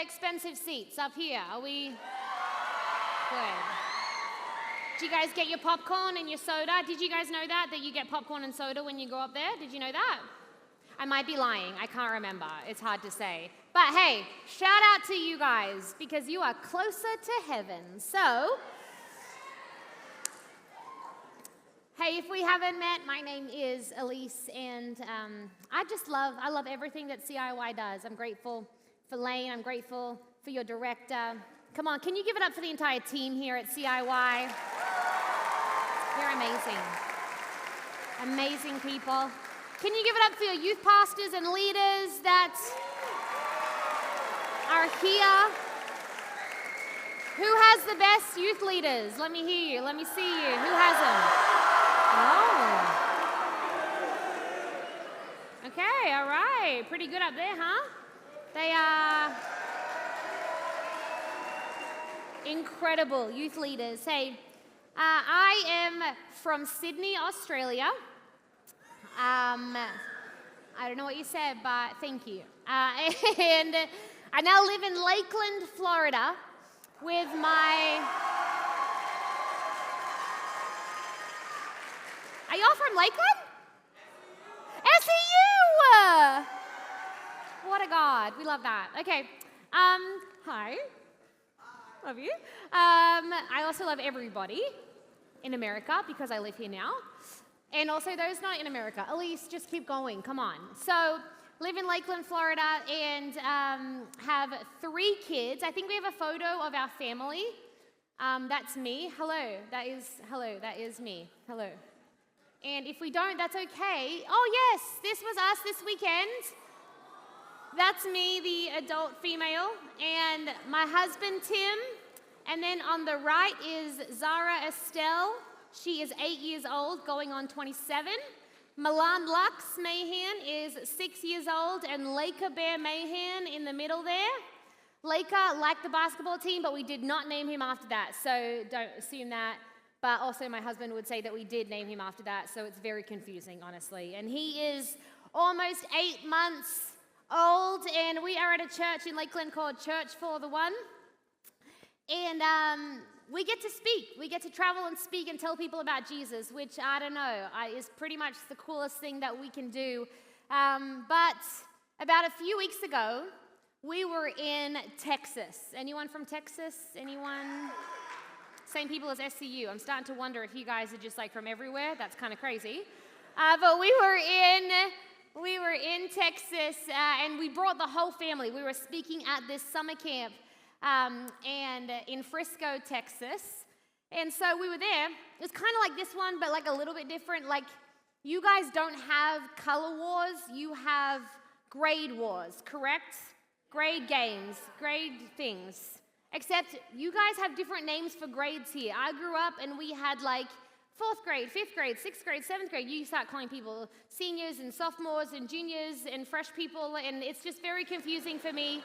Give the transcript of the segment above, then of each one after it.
expensive seats up here? Are we good? Do you guys get your popcorn and your soda? Did you guys know that you get popcorn and soda when you go up there? Did you know that? I might be lying. I can't remember. It's hard to say. But hey, shout out to you guys because you are closer to heaven. So, hey, if we haven't met, my name is Elyse, and I love everything that CIY does. I'm grateful for Lane. I'm grateful for your director. Come on, can you give it up for the entire team here at CIY? They're amazing. Amazing people. Can you give it up for your youth pastors and leaders that are here? Who has the best youth leaders? Let me hear you. Let me see you. Who has them? Oh. Okay, all right. Pretty good up there, huh? They are incredible youth leaders. Hey, I am from Sydney, Australia. I don't know what you said, but thank you. And I now live in Lakeland, Florida, with my... Are y'all from Lakeland? SEU! What a God. We love that. Okay. Hi. Love you. I also love everybody in America because I live here now. And also those not in America. Elyse, just keep going. Come on. So, live in Lakeland, Florida, and have 3 kids. I think we have a photo of our family. That's me. Hello. That is me. Hello. And if we don't, that's okay. Oh, yes. This was us this weekend. That's me, the adult female, and my husband, Tim. And then on the right is Zara Estelle. She is 8 years old, going on 27. Milan Lux Mahan is 6 years old, and Leica Bear Mahan in the middle there. Leica liked the basketball team, but we did not name him after that, so don't assume that. But also my husband would say that we did name him after that, so it's very confusing, honestly. And he is almost 8 months old, and we are at a church in Lakeland called Church for the One. And we get to speak. We get to travel and speak and tell people about Jesus, which, I don't know, is pretty much the coolest thing that we can do. But about a few weeks ago, we were in Texas. Anyone from Texas? Anyone? Same people as SCU. I'm starting to wonder if you guys are just like from everywhere. That's kind of crazy. But we were in Texas, and we brought the whole family. We were speaking at this summer camp and in Frisco, Texas. And so we were there. It was kind of like this one, but like a little bit different. Like, you guys don't have color wars. You have grade wars, correct? Grade games, grade things. Except you guys have different names for grades here. I grew up and we had like 4th grade, 5th grade, 6th grade, 7th grade. You start calling people seniors and sophomores and juniors and fresh people, and it's just very confusing for me.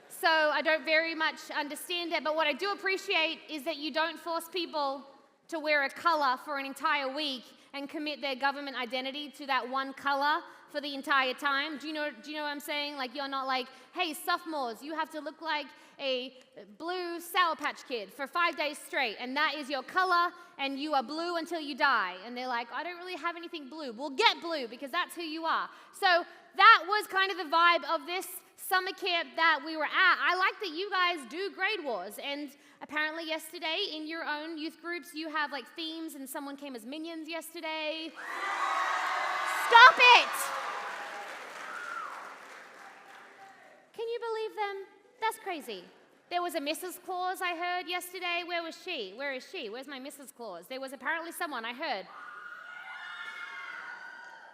So I don't very much understand it, but what I do appreciate is that you don't force people to wear a color for an entire week and commit their government identity to that one color for the entire time. Do you know what I'm saying? Like, you're not like, hey, sophomores, you have to look like a blue Sour Patch Kid for 5 days straight, and that is your color, and you are blue until you die. And they're like, I don't really have anything blue. Well, get blue, because that's who you are. So that was kind of the vibe of this summer camp that we were at. I like that you guys do grade wars, and apparently yesterday in your own youth groups you have like themes, and someone came as minions yesterday. Stop it! Can you believe them? That's crazy. There was a Mrs. Claus I heard yesterday. Where was she? Where is she? Where's my Mrs. Claus? There was apparently someone I heard.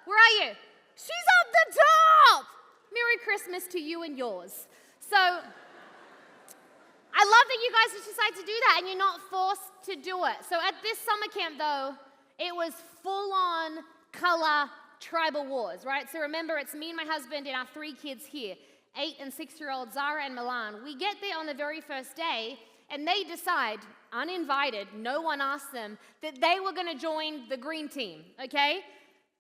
Where are you? She's up the top! Merry Christmas to you and yours. So, I love that you guys just decide to do that and you're not forced to do it. So at this summer camp though, it was full-on color tribal wars, right? So remember, it's me and my husband and our 3 kids here, 8 and 6-year-old Zara and Milan. We get there on the very first day and they decide, uninvited, no one asked them, that they were gonna join the green team, okay?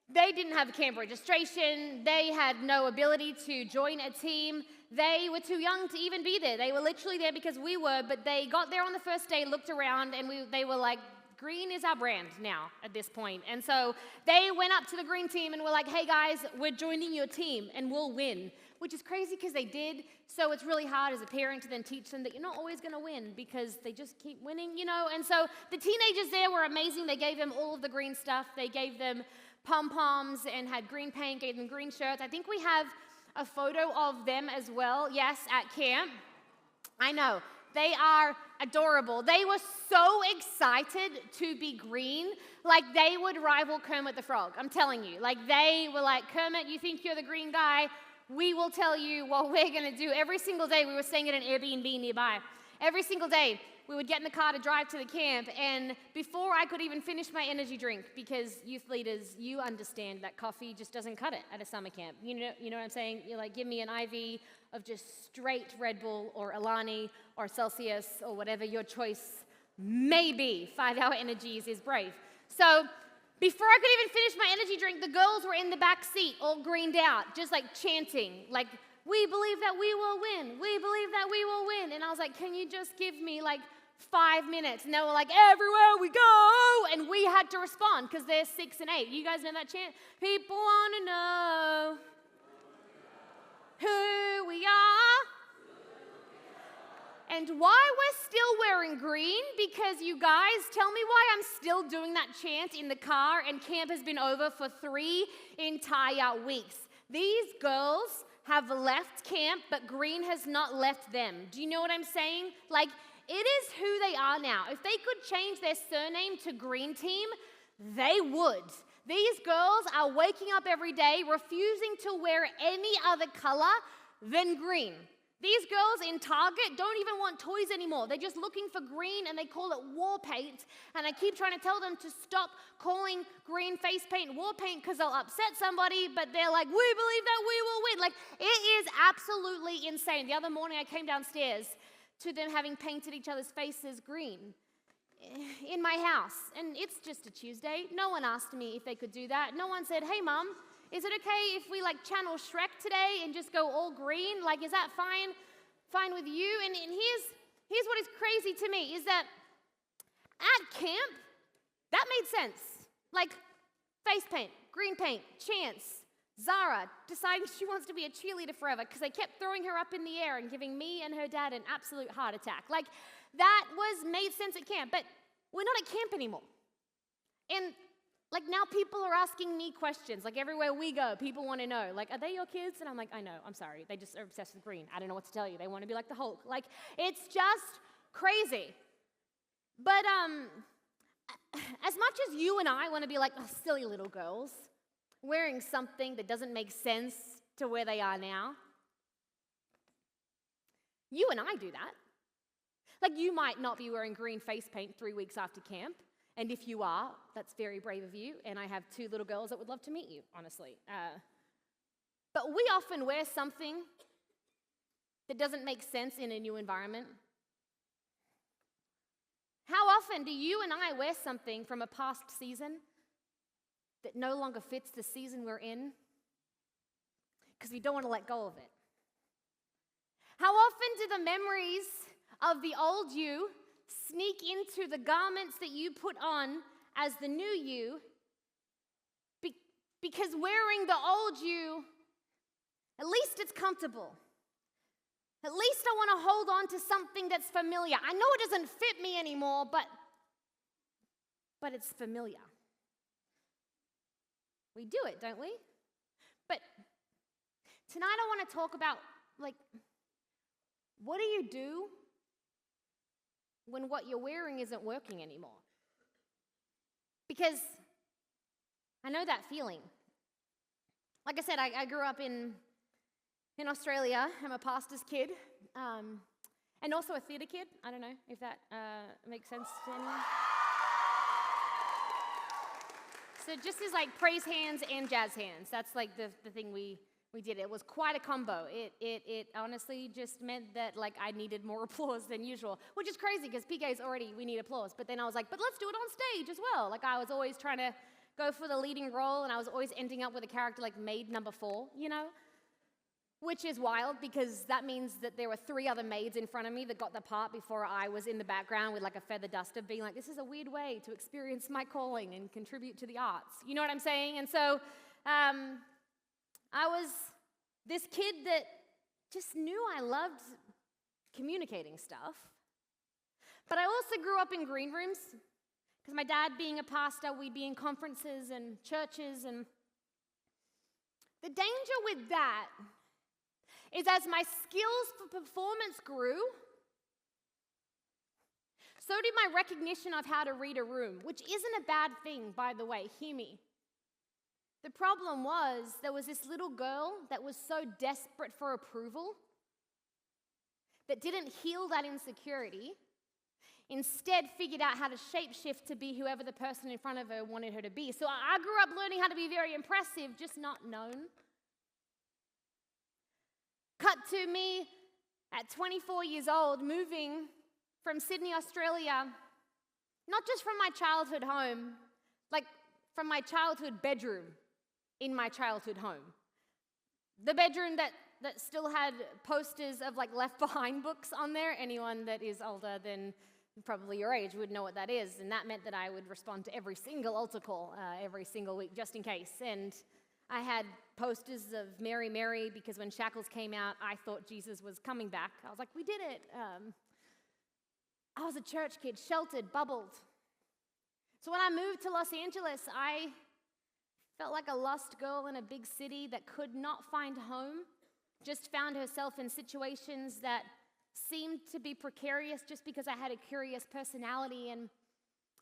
They didn't have camp registration. They had no ability to join a team. they were too young to even be there. They were literally there because we were, but they got there on the first day, looked around, and they were like, green is our brand now at this point. And so they went up to the green team and were like, hey guys, we're joining your team and we'll win, which is crazy because they did. So it's really hard as a parent to then teach them that you're not always going to win because they just keep winning, you know. And so the teenagers there were amazing. They gave them all of the green stuff. They gave them pom-poms and had green paint, gave them green shirts. I think we have a photo of them as well, yes, at camp. I know. They are adorable. They were so excited to be green, like they would rival Kermit the Frog. I'm telling you. Like they were like, Kermit, you think you're the green guy? We will tell you what we're going to do. Every single day, we were staying at an Airbnb nearby. Every single day, we would get in the car to drive to the camp, and before I could even finish my energy drink, because youth leaders, you understand that coffee just doesn't cut it at a summer camp. You know what I'm saying? You're like, give me an IV of just straight Red Bull or Alani or Celsius or whatever your choice may be. 5-hour energies is brave. So before I could even finish my energy drink, the girls were in the back seat, all greened out, just like chanting, like, we believe that we will win. We believe that we will win. And I was like, can you just give me like 5 minutes? And they were like, everywhere we go. And we had to respond because they're 6 and 8. You guys know that chant? People want to know who we are. And why we're still wearing green, because you guys, tell me why I'm still doing that chant in the car and camp has been over for 3 entire weeks. These girls have left camp, but green has not left them. Do you know what I'm saying? Like, it is who they are now. If they could change their surname to Green Team, they would. These girls are waking up every day refusing to wear any other color than green. These girls in Target don't even want toys anymore. They're just looking for green and they call it war paint. And I keep trying to tell them to stop calling green face paint war paint because they'll upset somebody, but they're like, we believe that we will win. Like, it is absolutely insane. The other morning I came downstairs to them having painted each other's faces green in my house. And it's just a Tuesday. No one asked me if they could do that. No one said, hey, Mom, is it okay if we like channel Shrek today and just go all green? Like, is that fine with you? And here's what is crazy to me is that at camp, that made sense. Like, face paint, green paint, Chance, Zara deciding she wants to be a cheerleader forever because they kept throwing her up in the air and giving me and her dad an absolute heart attack. Like, that made sense at camp, but we're not at camp anymore. And like, now people are asking me questions. Like, everywhere we go, people want to know, like, are they your kids? And I'm like, I know, I'm sorry. They just are obsessed with green. I don't know what to tell you. They want to be like the Hulk. Like, it's just crazy. But as much as you and I want to be like, oh, silly little girls, wearing something that doesn't make sense to where they are now, you and I do that. Like, you might not be wearing green face paint 3 weeks after camp. And if you are, that's very brave of you. And I have 2 little girls that would love to meet you, honestly. But we often wear something that doesn't make sense in a new environment. How often do you and I wear something from a past season that no longer fits the season we're in because we don't want to let go of it? How often do the memories of the old you sneak into the garments that you put on as the new you, because wearing the old you, at least it's comfortable. At least I want to hold on to something that's familiar. I know it doesn't fit me anymore, but it's familiar. We do it, don't we? But tonight I want to talk about, like, what do you do when what you're wearing isn't working anymore? Because I know that feeling. Like I said, I grew up in Australia. I'm a pastor's kid, and also a theatre kid. I don't know if that makes sense to anyone. So just as like praise hands and jazz hands, that's like the thing we did. It was quite a combo. It honestly just meant that like I needed more applause than usual, which is crazy because PK's already, we need applause. But then I was like, but let's do it on stage as well. Like I was always trying to go for the leading role, and I was always ending up with a character like maid number 4, you know? which is wild because that means that there were 3 other maids in front of me that got the part before I was in the background with like a feather duster being like, this is a weird way to experience my calling and contribute to the arts. You know what I'm saying? And so I was this kid that just knew I loved communicating stuff. But I also grew up in green rooms because my dad being a pastor, we'd be in conferences and churches. And the danger with that is as my skills for performance grew, so did my recognition of how to read a room, which isn't a bad thing, by the way, hear me. The problem was there was this little girl that was so desperate for approval that didn't heal that insecurity, instead figured out how to shapeshift to be whoever the person in front of her wanted her to be. So I grew up learning how to be very impressive, just not known. Cut to me at 24 years old, moving from Sydney, Australia, not just from my childhood home, like from my childhood bedroom in my childhood home. The bedroom that still had posters of like Left Behind books on there. Anyone that is older than probably your age would know what that is. And that meant that I would respond to every single altar call every single week, just in case. And I had posters of Mary, Mary, because when Shackles came out, I thought Jesus was coming back. I was like, we did it. I was a church kid, sheltered, bubbled. So when I moved to Los Angeles, I felt like a lost girl in a big city that could not find home, just found herself in situations that seemed to be precarious just because I had a curious personality. And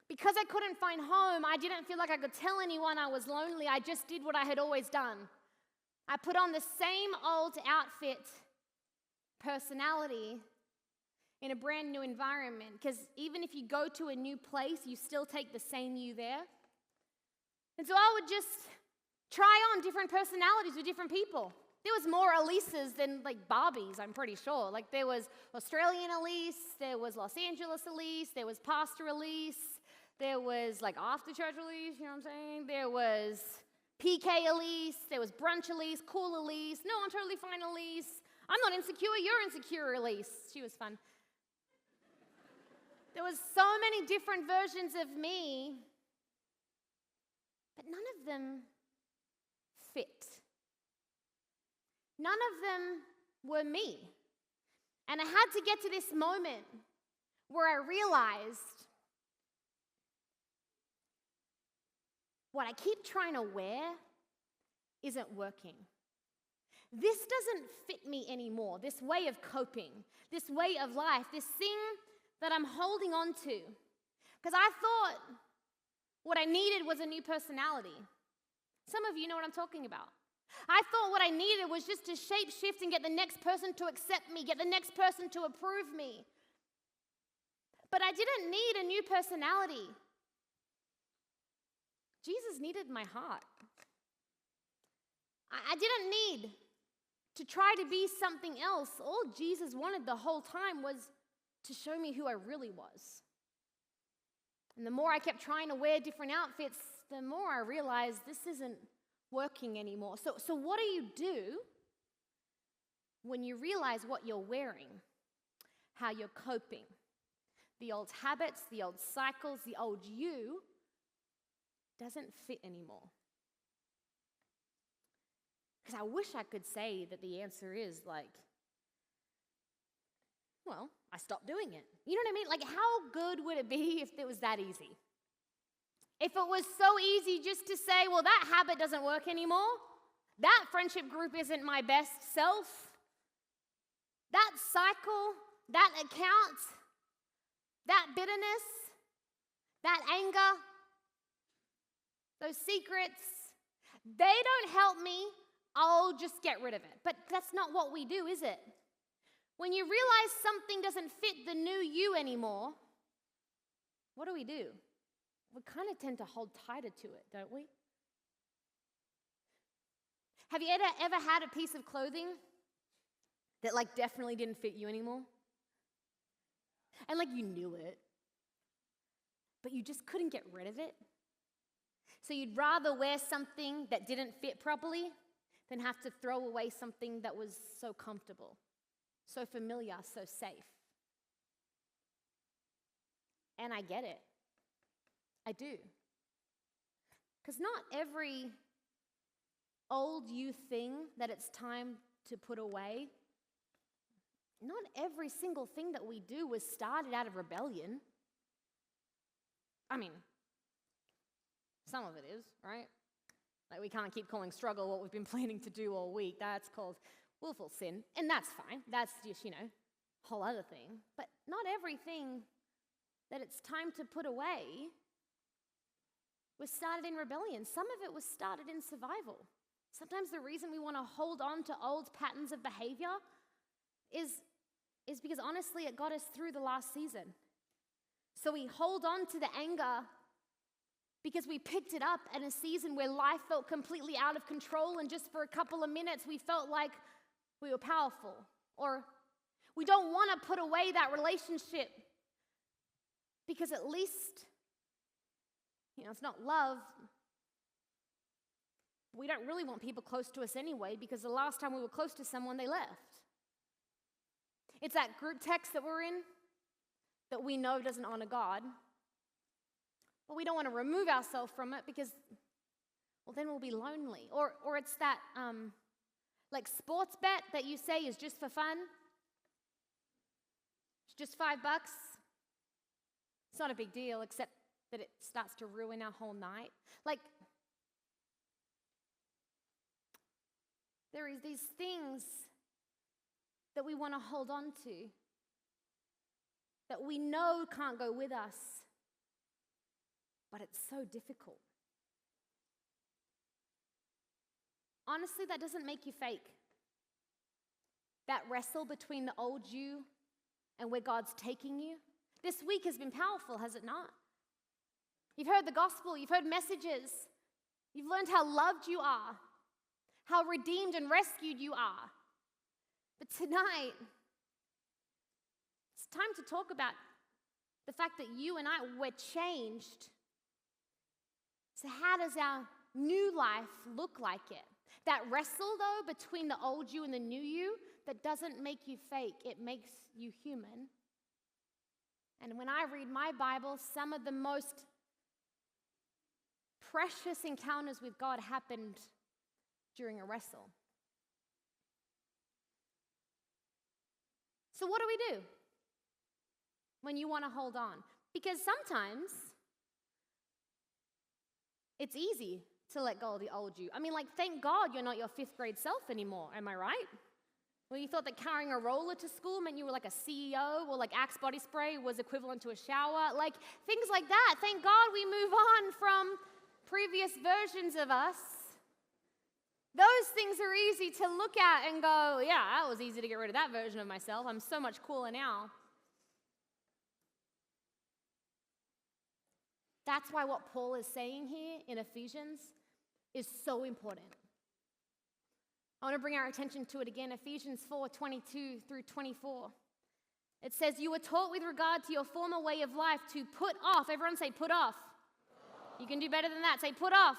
because I couldn't find home, I didn't feel like I could tell anyone I was lonely. I just did what I had always done. I put on the same old outfit, personality, in a brand new environment. Because even if you go to a new place, you still take the same you there. And so I would just try on different personalities with different people. There was more Elyses than like Barbies, I'm pretty sure. Like there was Australian Elyse, there was Los Angeles Elyse, there was Pastor Elyse, there was like after church Elyse, you know what I'm saying? There was PK Elyse, there was brunch Elyse, cool Elyse, no, I'm totally fine Elyse. I'm not insecure, you're insecure Elyse. She was fun. There was so many different versions of me, but none of them fit. None of them were me. And I had to get to this moment where I realized what I keep trying to wear isn't working. This doesn't fit me anymore, this way of coping, this way of life, this thing that I'm holding on to. Because I thought what I needed was a new personality. Some of you know what I'm talking about. I thought what I needed was just to shape shift and get the next person to accept me, get the next person to approve me. But I didn't need a new personality. Jesus needed my heart. I didn't need to try to be something else. All Jesus wanted the whole time was to show me who I really was. And the more I kept trying to wear different outfits, the more I realized this isn't working anymore. So what do you do when you realize what you're wearing, how you're coping? The old habits, the old cycles, the old you doesn't fit anymore. Because I wish I could say that the answer is like, well, I stopped doing it. You know what I mean? Like, how good would it be if it was that easy? If it was so easy just to say, well, that habit doesn't work anymore. That friendship group isn't my best self. That cycle, that account, that bitterness, that anger, those secrets, they don't help me. I'll just get rid of it. But that's not what we do, is it? When you realize something doesn't fit the new you anymore, what do? We kind of tend to hold tighter to it, don't we? Have you ever had a piece of clothing that like definitely didn't fit you anymore? And like you knew it, but you just couldn't get rid of it? So you'd rather wear something that didn't fit properly than have to throw away something that was so comfortable, so familiar, so safe. And I get it. I do. Because not every old you thing that it's time to put away, not every single thing that we do was started out of rebellion. I mean, some of it is, right? Like we can't keep calling struggle what we've been planning to do all week. That's called willful sin, and that's fine. That's just, a whole other thing. But not everything that it's time to put away was started in rebellion. Some of it was started in survival. Sometimes the reason we want to hold on to old patterns of behavior is because honestly it got us through the last season. So we hold on to the anger because we picked it up in a season where life felt completely out of control, and just for a couple of minutes we felt like we were powerful. Or we don't want to put away that relationship because at least, it's not love. We don't really want people close to us anyway, because the last time we were close to someone, they left. It's that group text that we're in that we know doesn't honor God. But we don't want to remove ourselves from it because, then we'll be lonely. Or it's that like sports bet that you say is just for fun. It's just $5. It's not a big deal, except that it starts to ruin our whole night. Like, there is these things that we want to hold on to that we know can't go with us, but it's so difficult. Honestly, that doesn't make you fake. That wrestle between the old you and where God's taking you. This week has been powerful, has it not? You've heard the gospel, you've heard messages, you've learned how loved you are, how redeemed and rescued you are. But tonight, it's time to talk about the fact that you and I were changed. So how does our new life look like it? That wrestle, though, between the old you and the new you, that doesn't make you fake, it makes you human. And when I read my Bible, some of the most precious encounters with God happened during a wrestle. So what do we do when you want to hold on? Because sometimes it's easy to let go of the old you. Thank God you're not your 5th grade self anymore, am I right? Well, you thought that carrying a roller to school meant you were like a CEO, or like Axe body spray was equivalent to a shower, like things like that. Thank God we move on from previous versions of us. Those things are easy to look at and go, yeah, that was easy to get rid of that version of myself. I'm so much cooler now. That's why what Paul is saying here in Ephesians is so important. I want to bring our attention to it again, Ephesians 4:22 through 24. It says, you were taught with regard to your former way of life to put off. Everyone say put off. You can do better than that. Say put off.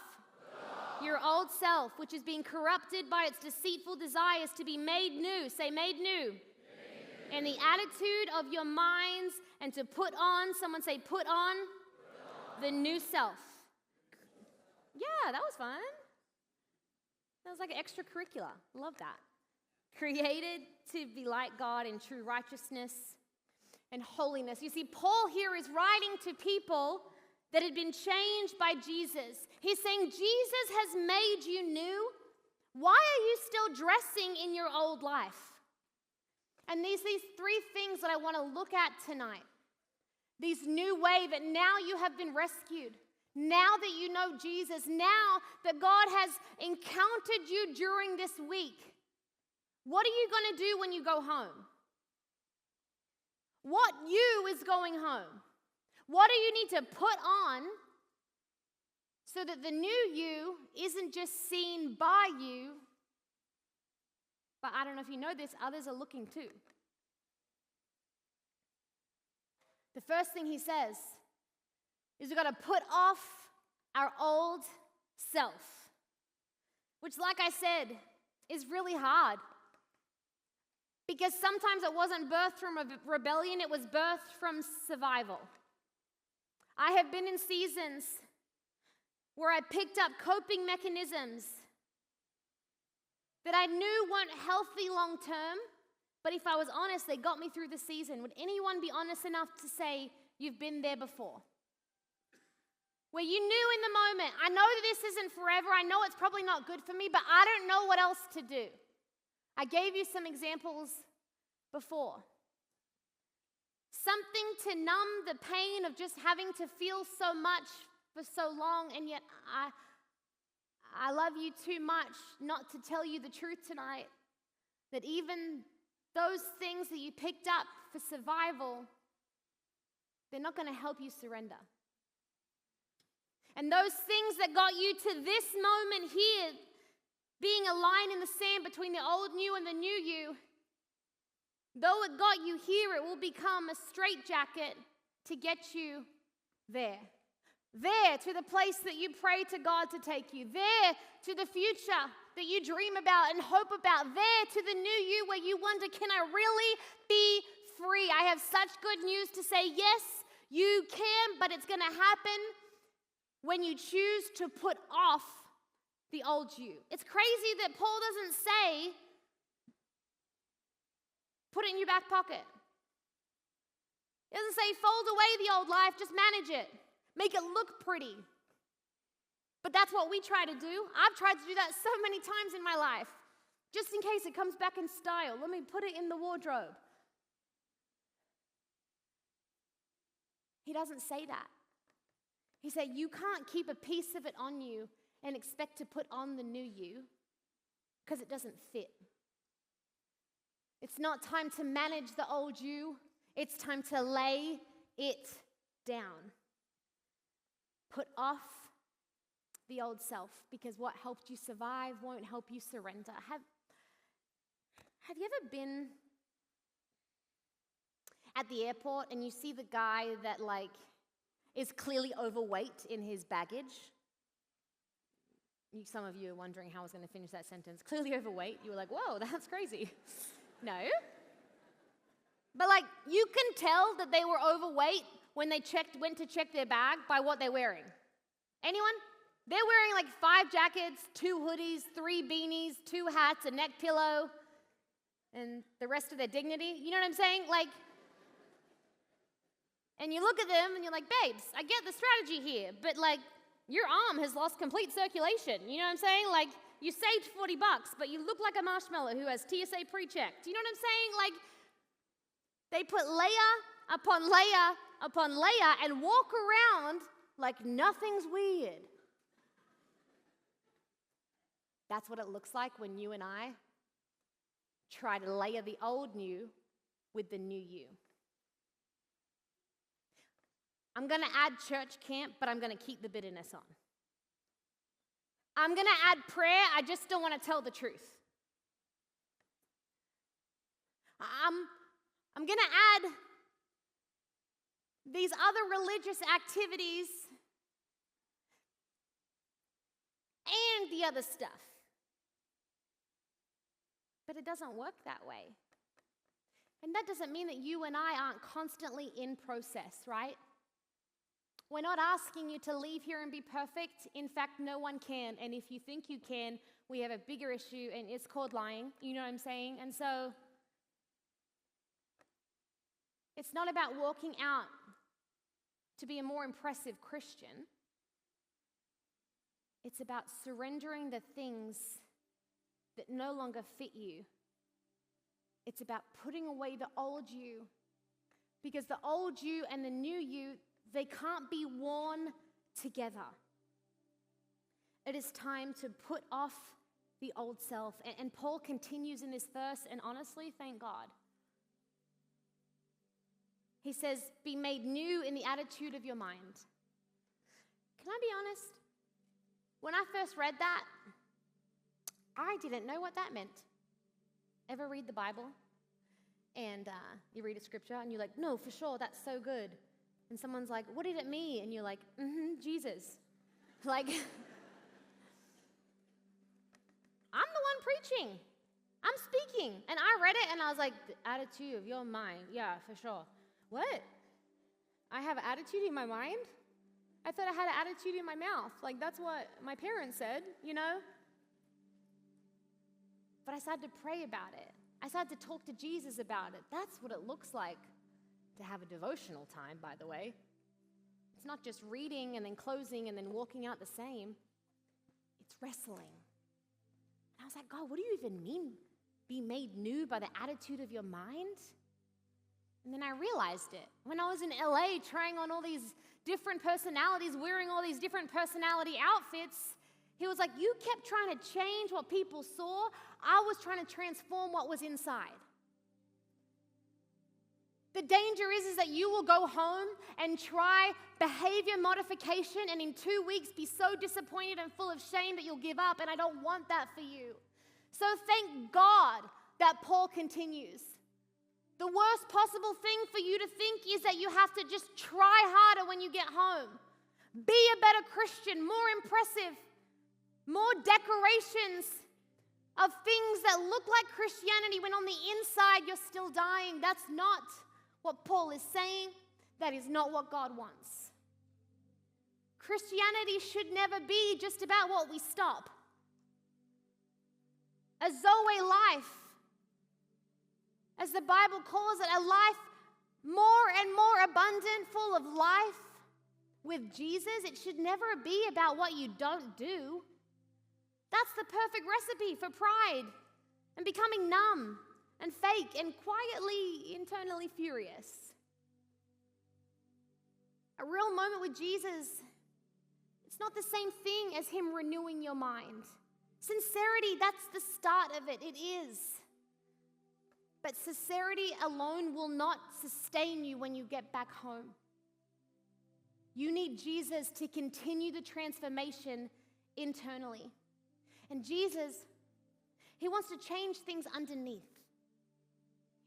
Your old self, which is being corrupted by its deceitful desires, to be made new. Say made new. In the attitude of your minds, and to put on, someone say put on, the new self. Yeah, that was fun. That was like an extracurricular. Love that. Created to be like God in true righteousness and holiness. You see, Paul here is writing to people that had been changed by Jesus. He's saying, Jesus has made you new. Why are you still dressing in your old life? And these 3 things that I want to look at tonight. These new way that now you have been rescued. Now that you know Jesus. Now that God has encountered you during this week. What are you going to do when you go home? What you is going home? What do you need to put on so that the new you isn't just seen by you, but I don't know if you know this, others are looking too. The first thing he says is we've got to put off our old self, which, like I said, is really hard. Because sometimes it wasn't birthed from rebellion, it was birthed from survival. I have been in seasons where I picked up coping mechanisms that I knew weren't healthy long term, but if I was honest, they got me through the season. Would anyone be honest enough to say you've been there before? Where you knew in the moment, I know that this isn't forever, I know it's probably not good for me, but I don't know what else to do. I gave you some examples before. Something to numb the pain of just having to feel so much for so long, and yet I love you too much not to tell you the truth tonight, that even those things that you picked up for survival, they're not going to help you surrender. And those things that got you to this moment here, being a line in the sand between the old you and the new you, though it got you here, it will become a straitjacket to get you there. There to the place that you pray to God to take you. There to the future that you dream about and hope about. There to the new you where you wonder, can I really be free? I have such good news to say, yes, you can, but it's going to happen when you choose to put off the old you. It's crazy that Paul doesn't say, put it in your back pocket. He doesn't say, fold away the old life, just manage it. Make it look pretty. But that's what we try to do. I've tried to do that so many times in my life. Just in case it comes back in style, let me put it in the wardrobe. He doesn't say that. He said, you can't keep a piece of it on you and expect to put on the new you because it doesn't fit. It's not time to manage the old you. It's time to lay it down. Put off the old self, because what helped you survive won't help you surrender. Have you ever been at the airport and you see the guy that is clearly overweight in his baggage? Some of you are wondering how I was going to finish that sentence. Clearly overweight. You were like, whoa, that's crazy. No. But you can tell that they were overweight when they went to check their bag by what they're wearing. Anyone? They're wearing 5 jackets, 2 hoodies, 3 beanies, 2 hats, a neck pillow, and the rest of their dignity. You know what I'm saying? And you look at them and you're like, babes, I get the strategy here, but your arm has lost complete circulation. You know what I'm saying? You saved $40, but you look like a marshmallow who has TSA pre-checked. You know what I'm saying? They put layer upon layer upon layer and walk around like nothing's weird. That's what it looks like when you and I try to layer the old you with the new you. I'm going to add church camp, but I'm going to keep the bitterness on. I'm going to add prayer, I just don't want to tell the truth. I'm going to add these other religious activities and the other stuff. But it doesn't work that way. And that doesn't mean that you and I aren't constantly in process, right? We're not asking you to leave here and be perfect. In fact, no one can. And if you think you can, we have a bigger issue, and it's called lying. You know what I'm saying? And so it's not about walking out to be a more impressive Christian. It's about surrendering the things that no longer fit you. It's about putting away the old you, because the old you and the new you, they can't be worn together. It is time to put off the old self. And Paul continues in this verse, and honestly, thank God. He says, be made new in the attitude of your mind. Can I be honest? When I first read that, I didn't know what that meant. Ever read the Bible? And you read a scripture and you're like, no, for sure, that's so good. And someone's like, what did it mean? And you're like, Jesus. I'm the one preaching. I'm speaking. And I read it and I was like, the attitude of your mind. Yeah, for sure. What? I have attitude in my mind? I thought I had an attitude in my mouth. Like, that's what my parents said, you know? But I started to pray about it. I started to talk to Jesus about it. That's what it looks like to have a devotional time, by the way. It's not just reading and then closing and then walking out the same. It's wrestling. And I was like, God, what do you even mean? Be made new by the attitude of your mind? And then I realized it. When I was in LA trying on all these different personalities, wearing all these different personality outfits, he was like, you kept trying to change what people saw. I was trying to transform what was inside. The danger is that you will go home and try behavior modification and in 2 weeks be so disappointed and full of shame that you'll give up, and I don't want that for you. So thank God that Paul continues. The worst possible thing for you to think is that you have to just try harder when you get home. Be a better Christian, more impressive, more decorations of things that look like Christianity when on the inside you're still dying. That's not what Paul is saying. That is not what God wants. Christianity should never be just about what we stop. A Zoe life, as the Bible calls it, a life more and more abundant, full of life with Jesus. It should never be about what you don't do. That's the perfect recipe for pride and becoming numb and fake and quietly, internally furious. A real moment with Jesus, it's not the same thing as him renewing your mind. Sincerity, that's the start of it. It is. But sincerity alone will not sustain you when you get back home. You need Jesus to continue the transformation internally. And Jesus, he wants to change things underneath.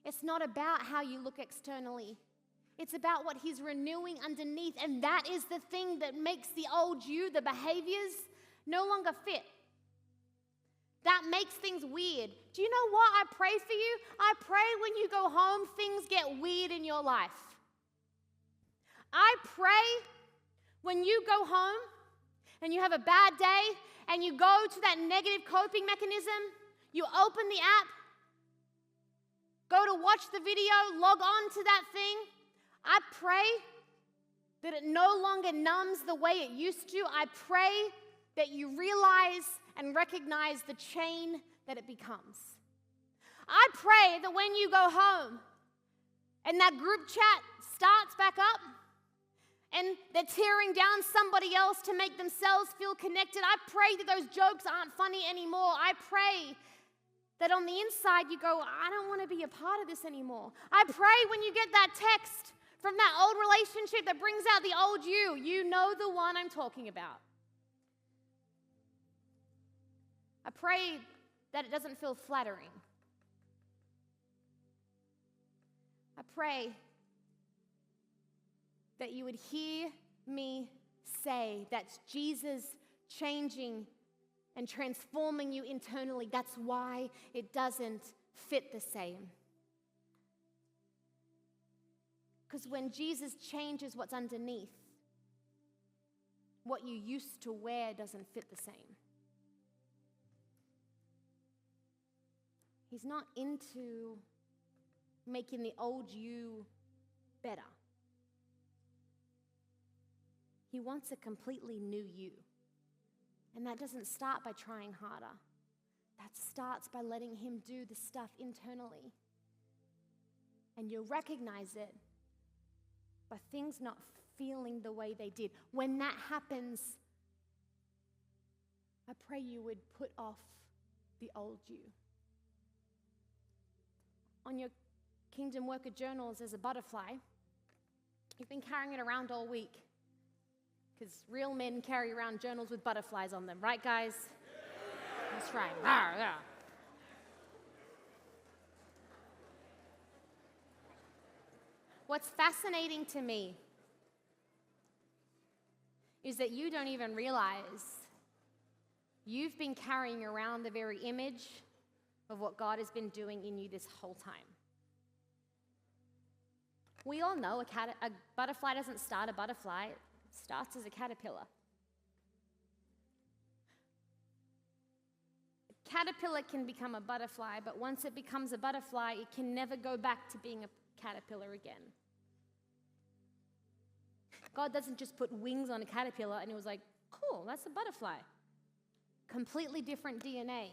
It's not about how you look externally. It's about what he's renewing underneath. And that is the thing that makes the old you, the behaviors, no longer fit. That makes things weird. Do you know what I pray for you? I pray when you go home, things get weird in your life. I pray when you go home and you have a bad day and you go to that negative coping mechanism, you open the app, go to watch the video, log on to that thing. I pray that it no longer numbs the way it used to. I pray that you realize and recognize the chain that it becomes. I pray that when you go home and that group chat starts back up and they're tearing down somebody else to make themselves feel connected, I pray that those jokes aren't funny anymore. I pray that on the inside you go, I don't want to be a part of this anymore. I pray when you get that text from that old relationship that brings out the old you, you know the one I'm talking about. I pray that it doesn't feel flattering. I pray that you would hear me say that's Jesus changing and transforming you internally. That's why it doesn't fit the same. Because when Jesus changes what's underneath, what you used to wear doesn't fit the same. He's not into making the old you better. He wants a completely new you. And that doesn't start by trying harder. That starts by letting him do the stuff internally. And you'll recognize it by things not feeling the way they did. When that happens, I pray you would put off the old you. On your Kingdom Worker journals, there's a butterfly. You've been carrying it around all week because real men carry around journals with butterflies on them, right, guys? That's right. Yeah. What's fascinating to me is that you don't even realize you've been carrying around the very image of what God has been doing in you this whole time. We all know a butterfly doesn't start a butterfly, it starts as a caterpillar. A caterpillar can become a butterfly, but once it becomes a butterfly, it can never go back to being a caterpillar again. God doesn't just put wings on a caterpillar and it was like, cool, that's a butterfly. Completely different DNA.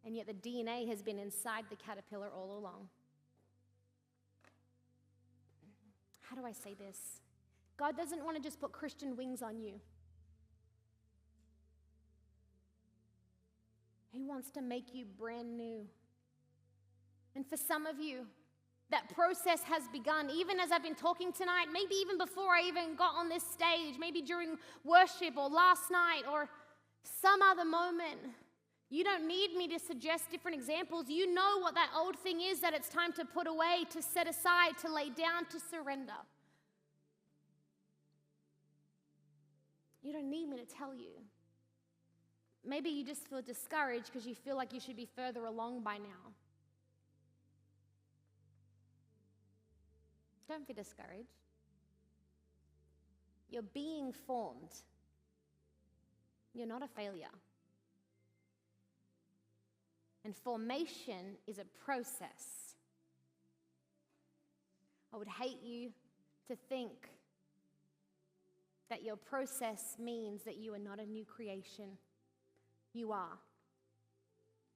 And yet the DNA has been inside the caterpillar all along. How do I say this? God doesn't want to just put Christian wings on you. He wants to make you brand new. And for some of you, that process has begun, even as I've been talking tonight, maybe even before I even got on this stage, maybe during worship or last night or some other moment. You don't need me to suggest different examples. You know what that old thing is that it's time to put away, to set aside, to lay down, to surrender. You don't need me to tell you. Maybe you just feel discouraged because you feel like you should be further along by now. Don't be discouraged. You're being formed. You're not a failure. And formation is a process. I would hate you to think that your process means that you are not a new creation. You are.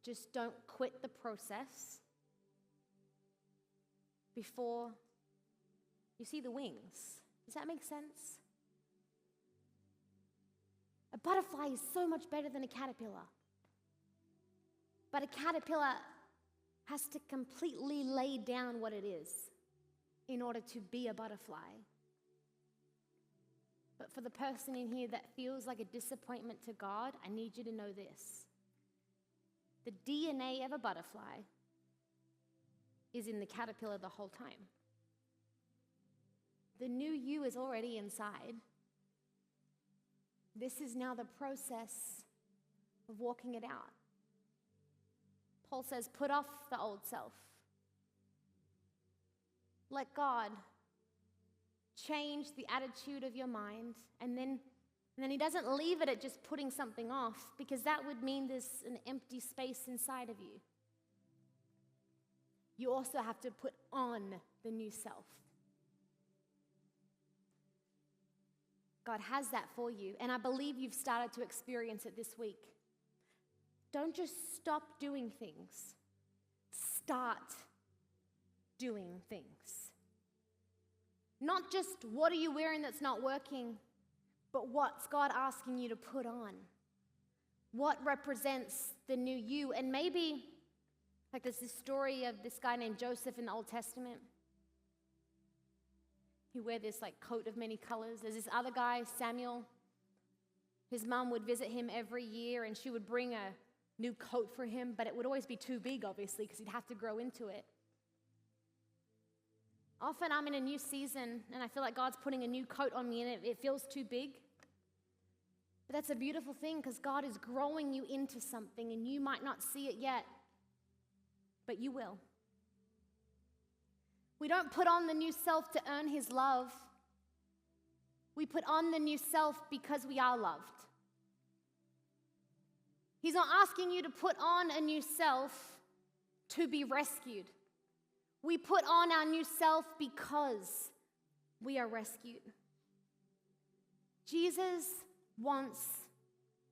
Just don't quit the process before you see the wings. Does that make sense? A butterfly is so much better than a caterpillar. But a caterpillar has to completely lay down what it is in order to be a butterfly. But for the person in here that feels like a disappointment to God, I need you to know this. The DNA of a butterfly is in the caterpillar the whole time. The new you is already inside. This is now the process of walking it out. Paul says, put off the old self. Let God change the attitude of your mind, and then he doesn't leave it at just putting something off, because that would mean there's an empty space inside of you. You also have to put on the new self. God has that for you, and I believe you've started to experience it this week. Don't just stop doing things. Start doing things. Not just what are you wearing that's not working, but what's God asking you to put on? What represents the new you? And maybe, like there's this story of this guy named Joseph in the Old Testament. He wear this like coat of many colors. There's this other guy, Samuel. His mom would visit him every year and she would bring a new coat for him, but it would always be too big, obviously, because he'd have to grow into it. Often I'm in a new season and I feel like God's putting a new coat on me and it feels too big. But that's a beautiful thing because God is growing you into something and you might not see it yet, but you will. We don't put on the new self to earn his love. We put on the new self because we are loved. He's not asking you to put on a new self to be rescued. We put on our new self because we are rescued. Jesus wants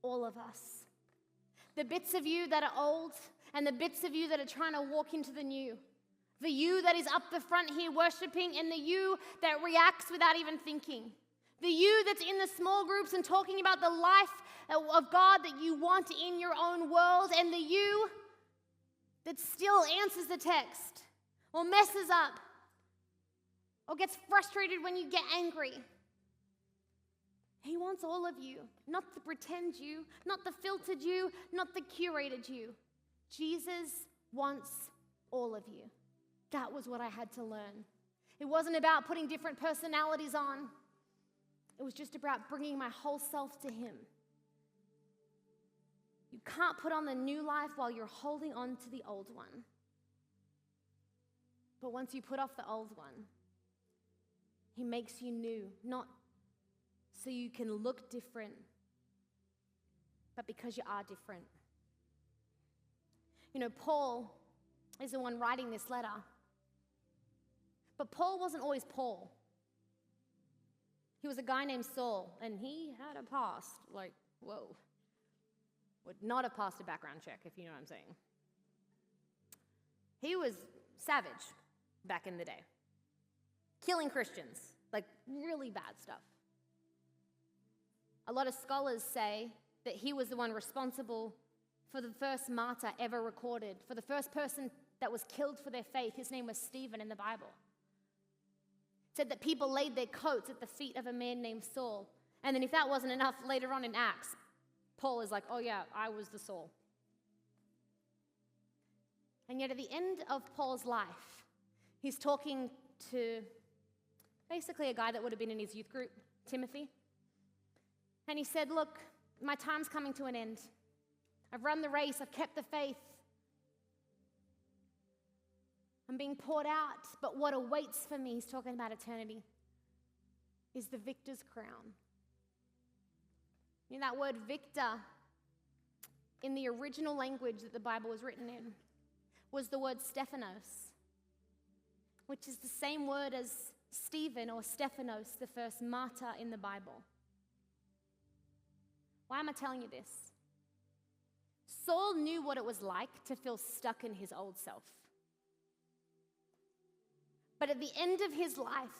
all of us. The bits of you that are old and the bits of you that are trying to walk into the new. The you that is up the front here worshiping and the you that reacts without even thinking. The you that's in the small groups and talking about the life of God that you want in your own world, and the you that still answers the text or messes up or gets frustrated when you get angry. He wants all of you, not the pretend you, not the filtered you, not the curated you. Jesus wants all of you. That was what I had to learn. It wasn't about putting different personalities on. It was just about bringing my whole self to him. You can't put on the new life while you're holding on to the old one. But once you put off the old one, he makes you new, not so you can look different, but because you are different. You know, Paul is the one writing this letter. But Paul wasn't always Paul. He was a guy named Saul, and he had a past. Like, whoa. Would not have passed a background check, if you know what I'm saying. He was savage back in the day. Killing Christians, like really bad stuff. A lot of scholars say that he was the one responsible for the first martyr ever recorded, for the first person that was killed for their faith. His name was Stephen in the Bible. It said that people laid their coats at the feet of a man named Saul. And then if that wasn't enough, later on in Acts, Paul is like, oh yeah, I was the Saul. And yet at the end of Paul's life, he's talking to basically a guy that would have been in his youth group, Timothy. And he said, look, my time's coming to an end. I've run the race, I've kept the faith. I'm being poured out, but what awaits for me, he's talking about eternity, is the victor's crown. You know, that word victor, in the original language that the Bible was written in, was the word Stephanos, which is the same word as Stephen or Stephanos, the first martyr in the Bible. Why am I telling you this? Saul knew what it was like to feel stuck in his old self. But at the end of his life,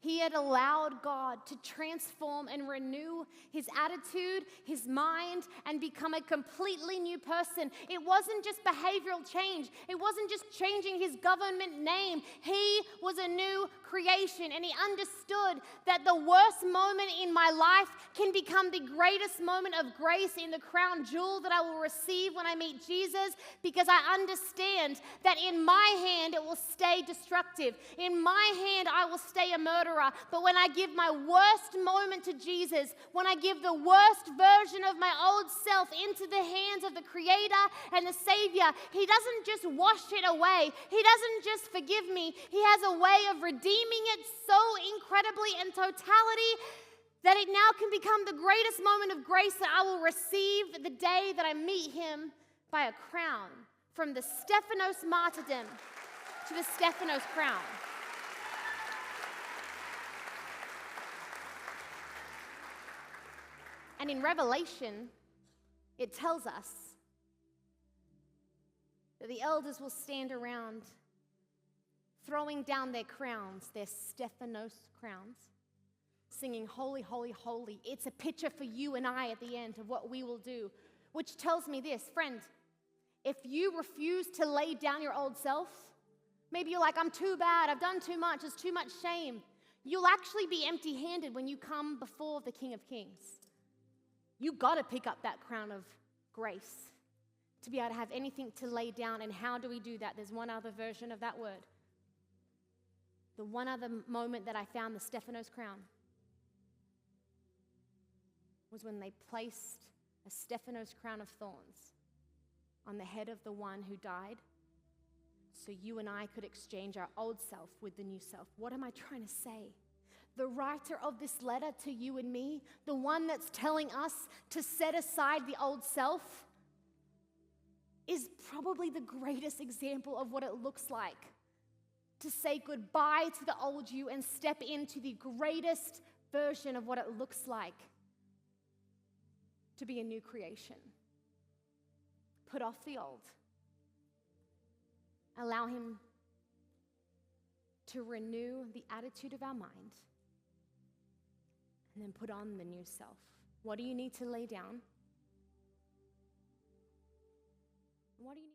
he had allowed God to transform and renew his attitude, his mind, and become a completely new person. It wasn't just behavioral change. It wasn't just changing his government name. He was a new creation, and he understood that the worst moment in my life can become the greatest moment of grace in the crown jewel that I will receive when I meet Jesus, because I understand that in my hand it will stay destructive. In my hand I will stay a murderer. But when I give my worst moment to Jesus, when I give the worst version of my old self into the hands of the Creator and the Savior, he doesn't just wash it away. He doesn't just forgive me. He has a way of redeeming it so incredibly in totality that it now can become the greatest moment of grace that I will receive the day that I meet him by a crown, from the Stephanos martyrdom to the Stephanos crown. And in Revelation, it tells us that the elders will stand around throwing down their crowns, their Stephanos crowns, singing, holy, holy, holy. It's a picture for you and I at the end of what we will do, which tells me this, friend, if you refuse to lay down your old self, maybe you're like, I'm too bad, I've done too much, there's too much shame. You'll actually be empty-handed when you come before the King of Kings. You got to pick up that crown of grace to be able to have anything to lay down. And how do we do that? There's one other version of that word. The one other moment that I found the Stephanos crown was when they placed a Stephanos crown of thorns on the head of the one who died, so you and I could exchange our old self with the new self. What am I trying to say? The writer of this letter to you and me, the one that's telling us to set aside the old self, is probably the greatest example of what it looks like to say goodbye to the old you and step into the greatest version of what it looks like to be a new creation. Put off the old. Allow him to renew the attitude of our mind. And then put on the new self. What do you need to lay down? What do you need?